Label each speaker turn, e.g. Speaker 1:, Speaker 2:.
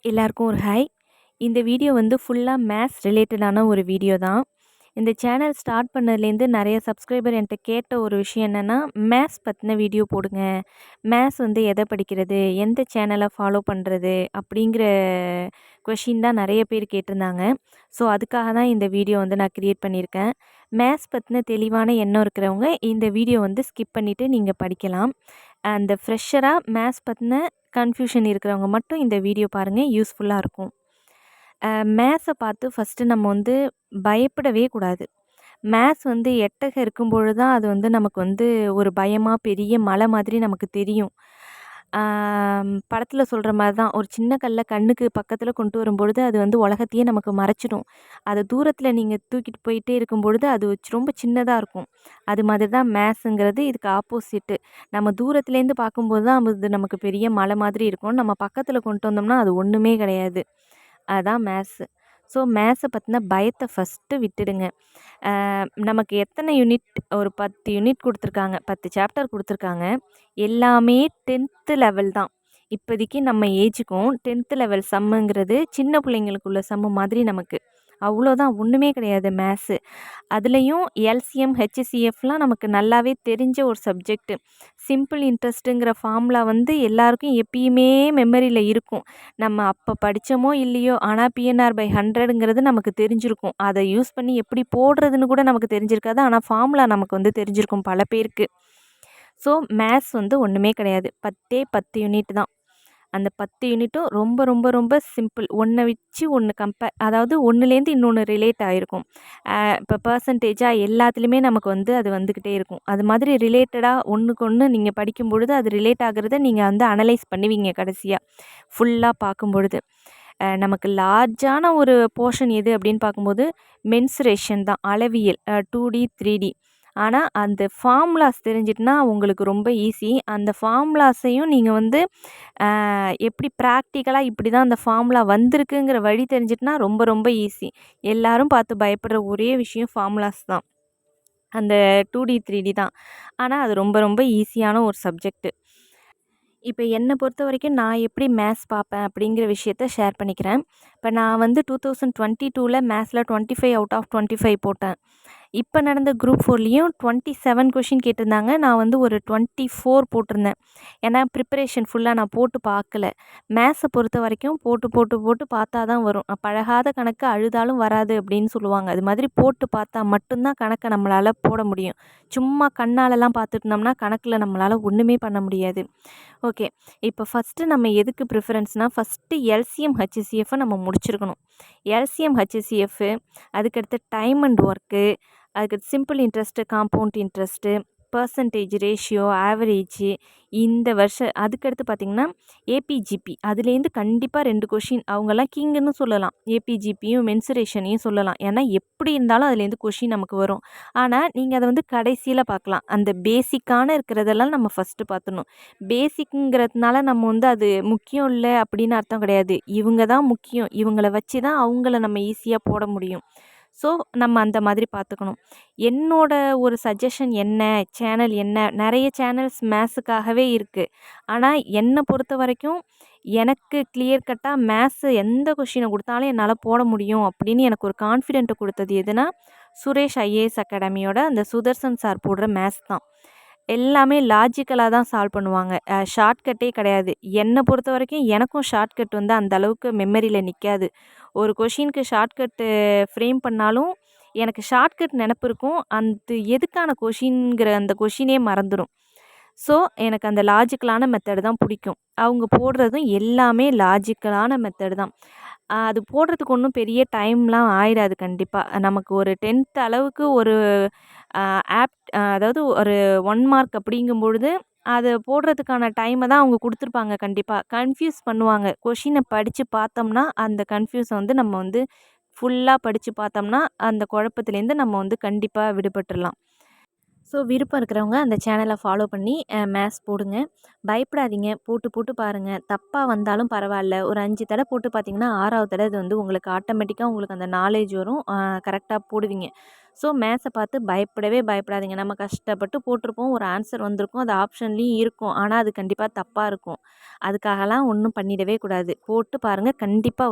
Speaker 1: எல்லாருக்கும் ஒரு ஹாய். இந்த வீடியோ வந்து ஃபுல்லா மேத்ஸ் ரிலேட்டடான ஒரு வீடியோ தான். இந்த சேனல் ஸ்டார்ட் பண்ணதுலேருந்து நெறைய சப்ஸ்கிரைபர் என்ட்ட கேட்ட ஒரு விஷயம் என்னென்னா, மேத்ஸ் பத்தின வீடியோ போடுங்க. மேத்ஸ் வந்து எத படிக்கிறது? எந்த சேனல ஃபாலோ பண்றது? அப்படிங்கிற கொஷின் தான் நெறைய பேர் கேட்டிருந்தாங்க. ஸோ, அதுக்காக தான் இந்த வீடியோ வந்து நான் கிரியேட் பண்ணியிருக்கேன். மேத்ஸ் பத்தின தெளிவான எண்ணம் இருக்கிறவங்க இந்த வீடியோ வந்து ஸ்கிப் பண்ணிட்டு நீங்க படிக்கலாம். அந்த ஃப்ரெஷரா மேத்ஸ் பத்தின கன்ஃப்யூஷன் இருக்கிறவங்க மட்டும் இந்த வீடியோ பாருங்க. யூஸ்ஃபுல்லா இருக்கும். மேத்ஸை பார்த்து ஃபஸ்ட்டு நம்ம வந்து பயப்படவே கூடாது. மேத்ஸ் வந்து எட்டக இருக்கும்பொழுது தான் அது வந்து நமக்கு வந்து ஒரு பயமா பெரிய மலை மாதிரி நமக்கு தெரியும். படத்தில் சொல்கிற மாதிரி தான், ஒரு சின்ன கல்லை கண்ணுக்கு பக்கத்தில் கொண்டு வரும்பொழுது அது வந்து உலகத்தையே நமக்கு மறைச்சிடும். அதை தூரத்தில் நீங்கள் தூக்கிட்டு போயிட்டே இருக்கும்பொழுது அது ரொம்ப சின்னதாக இருக்கும். அது மாதிரி தான் மேத்ஸுங்கிறது இதுக்கு ஆப்போசிட்டு. நம்ம தூரத்துலேருந்து பார்க்கும்போது தான் அது நமக்கு பெரிய மலை மாதிரி இருக்கும். நம்ம பக்கத்தில் கொண்டு வந்தோம்னா அது ஒன்றுமே கிடையாது. அதான் மேத்ஸு. ஸோ, மேத்ஸை பற்றின பயத்தை ஃபஸ்ட்டு விட்டுடுங்க. நமக்கு எத்தனை யூனிட், ஒரு 10 யூனிட் கொடுத்துருக்காங்க, 10 சாப்டர் கொடுத்துருக்காங்க. எல்லாமே 10th லெவல் தான். இப்போதைக்கு நம்ம ஏஜுக்கும் 10th லெவல் சம்முங்கிறது சின்ன பிள்ளைங்களுக்குள்ள சம்மு மாதிரி நமக்கு. அவ்வளோதான், ஒன்றுமே கிடையாது மேத்ஸு. அதுலேயும் எல்சிஎம், ஹெச்சிஎஃப்லாம் நமக்கு நல்லாவே தெரிஞ்ச ஒரு சப்ஜெக்ட்டு. சிம்பிள் இன்ட்ரெஸ்ட்டுங்கிற ஃபார்முலா வந்து எல்லாருக்கும் எப்பயுமே மெமரியில் இருக்கும். நம்ம அப்போ படித்தோமோ இல்லையோ, ஆனால் PNR/100ங்கிறது நமக்கு தெரிஞ்சிருக்கும். அதை யூஸ் பண்ணி எப்படி போடுறதுன்னு கூட நமக்கு தெரிஞ்சிருக்காது. ஆனால் ஃபார்முலா நமக்கு வந்து தெரிஞ்சிருக்கும் பல பேருக்கு. ஸோ, மேத்ஸ் வந்து ஒன்றுமே கிடையாது. 10 யூனிட் தான். அந்த 10 யூனிட்டும் ரொம்ப ரொம்ப ரொம்ப சிம்பிள். ஒன்றை வச்சு ஒன்று அதாவது ஒன்றுலேருந்து இன்னொன்று ரிலேட் ஆகிருக்கும். இப்போ பெர்சன்டேஜா எல்லாத்துலேயுமே நமக்கு வந்து அது வந்துக்கிட்டே இருக்கும். அது மாதிரி ரிலேட்டடாக ஒன்றுக்கு ஒன்று நீங்கள் படிக்கும் பொழுது அது ரிலேட் ஆகிறத நீங்கள் வந்து அனலைஸ் பண்ணுவீங்க கடைசியாக ஃபுல்லாக பார்க்கும் பொழுது. நமக்கு லார்ஜான ஒரு போர்ஷன் எது அப்படின்னு பார்க்கும்போது மென்சுரேஷன் தான், அளவியல், 2D 3D. ஆனால் அந்த ஃபார்முலாஸ் தெரிஞ்சிட்டுனா உங்களுக்கு ரொம்ப ஈஸி. அந்த ஃபார்முலாஸையும் நீங்கள் வந்து எப்படி ப்ராக்டிக்கலாக இப்படி தான் அந்த ஃபார்முலா வந்திருக்குங்கிற வழி தெரிஞ்சிட்டுனா ரொம்ப ரொம்ப ஈஸி. எல்லாரும் பார்த்து பயப்படுற ஒரே விஷயம் ஃபார்முலாஸ் தான். அந்த 2D 3D தான். ஆனால் அது ரொம்ப ரொம்ப ஈஸியான ஒரு சப்ஜெக்ட்டு. இப்போ என்னை பொறுத்த வரைக்கும் நான் எப்படி மேத்ஸ் பார்ப்பேன் அப்படிங்கிற விஷயத்த ஷேர் பண்ணிக்கிறேன். இப்போ நான் வந்து 2022ல் மேத்ஸில் 25 அவுட் ஆஃப் 25 போட்டேன். இப்போ நடந்த குரூப் 4லேயும் 27 கொஷின் கேட்டிருந்தாங்க. நான் வந்து ஒரு 24 போட்டிருந்தேன். ஏன்னா ப்ரிப்பரேஷன் ஃபுல்லாக நான் போட்டு பார்க்கல. மேத்ஸை பொறுத்த வரைக்கும் போட்டு போட்டு போட்டு பார்த்தா தான் வரும். பழகாத கணக்கு அழுதாலும் வராது அப்படின்னு சொல்லுவாங்க. அது மாதிரி போட்டு பார்த்தா மட்டும்தான் கணக்கை நம்மளால் போட முடியும். சும்மா கண்ணாலலாம் பார்த்துட்டு இருந்தோம்னா கணக்கில் நம்மளால் ஒன்றுமே பண்ண முடியாது. ஓகே, இப்போ ஃபஸ்ட்டு நம்ம எதுக்கு ப்ரிஃபரன்ஸ்னால், ஃபஸ்ட்டு எல்சிஎம் ஹெச்சிஎஃப்பை நம்ம முடிச்சிருக்கணும். எல்சிஎம் ஹெச்சிஎஃப்பு, அதுக்கடுத்து டைம் அண்ட் ஒர்க்கு, அதுக்கடுத்து simple interest, compound interest, percentage, ratio, average, இந்த வருஷம் அதுக்கடுத்து பார்த்திங்கன்னா ஏபிஜிபி. அதுலேருந்து கண்டிப்பாக 2 கொஷின் அவங்கெல்லாம் கிங்குன்னு சொல்லலாம். ஏபிஜிபியும் மென்சுரேஷனையும் சொல்லலாம். ஏன்னா எப்படி இருந்தாலும் அதுலேருந்து கொஷின் நமக்கு வரும். ஆனால் நீங்கள் அதை வந்து கடைசியில் பார்க்கலாம். அந்த பேசிக்கான இருக்கிறதெல்லாம் நம்ம ஃபஸ்ட்டு பார்த்துடணும். பேசிக்குங்கிறதுனால நம்ம வந்து அது முக்கியம் இல்லை அப்படின்னு அர்த்தம் கிடையாது. இவங்க தான் முக்கியம். இவங்கள வச்சு தான் அவங்கள நம்ம ஈஸியாக போட முடியும். ஸோ, நம்ம அந்த மாதிரி பார்த்துக்கணும். என்னோட ஒரு சஜஷன் என்ன, சேனல் என்ன, நிறைய சேனல்ஸ் மேத்ஸுக்காகவே இருக்குது. ஆனால் என்னை பொறுத்த வரைக்கும் எனக்கு கிளியர் கட்டாக மேத்ஸு எந்த கொஷினை கொடுத்தாலும் என்னால் போட முடியும் அப்படின்னு எனக்கு ஒரு கான்ஃபிடென்ட்டை கொடுத்தது எதுனா, சுரேஷ் ஐஏஎஸ் அகாடமியோட அந்த சுதர்சன் சார் போடுற மேத்ஸ் தான். எல்லாமே லாஜிக்கலாக தான் சால்வ் பண்ணுவாங்க. ஷார்ட்கட்டே கிடையாது. என்னை பொறுத்த வரைக்கும் எனக்கும் ஷார்ட்கட் வந்து அந்த அளவுக்கு மெமரியில் நிற்காது. ஒரு கொஷினுக்கு ஷார்ட்கட்டு ஃப்ரேம் பண்ணாலும் எனக்கு ஷார்ட்கட் நினப்பு இருக்கும். அந்த எதுக்கான கொஷின்ங்கிற அந்த கொஷினே மறந்துடும். ஸோ, எனக்கு அந்த லாஜிக்கலான மெத்தடு தான் பிடிக்கும். அவங்க போடுறதும் எல்லாமே லாஜிக்கலான மெத்தடு தான். அது போடுறதுக்கு ஒன்றும் பெரிய டைம்லாம் ஆயிடாது கண்டிப்பாக. நமக்கு ஒரு 10th அளவுக்கு ஒரு அதாவது ஒரு 1 மார்க் அப்படிங்கும்பொழுது அதை போடுறதுக்கான டைமை தான் அவங்க கொடுத்துருப்பாங்க கண்டிப்பாக. கன்ஃப்யூஸ் பண்ணுவாங்க. கொஷினை படித்து பார்த்தோம்னா அந்த கன்ஃப்யூஸை வந்து நம்ம வந்து ஃபுல்லாக படித்து பார்த்தோம்னா அந்த குழப்பத்துலேருந்து நம்ம வந்து கண்டிப்பாக விடுபட்டுறலாம். ஸோ விருப்பம் இருக்கிறவங்க அந்த சேனலை ஃபாலோ பண்ணி மேத்ஸ் போடுங்க. பயப்படாதீங்க. போட்டு போட்டு பாருங்கள். தப்பாக வந்தாலும் பரவாயில்ல. ஒரு 5 தடவை போட்டு பார்த்தீங்கன்னா 6வது தடவை இது வந்து உங்களுக்கு ஆட்டோமேட்டிக்காக உங்களுக்கு அந்த நாலேஜ் வரும். கரெக்டாக போடுவீங்க. ஸோ மேத்ஸை பார்த்து பயப்படவே பயப்படாதீங்க. நம்ம கஷ்டப்பட்டு போட்டிருப்போம். ஒரு ஆன்சர் வந்திருக்கும். அது ஆப்ஷன்லேயும் இருக்கும். ஆனால் அது கண்டிப்பாக தப்பாக இருக்கும். அதுக்காகலாம் ஒன்றும் பண்ணிடவே கூடாது. போட்டு பாருங்கள். கண்டிப்பாக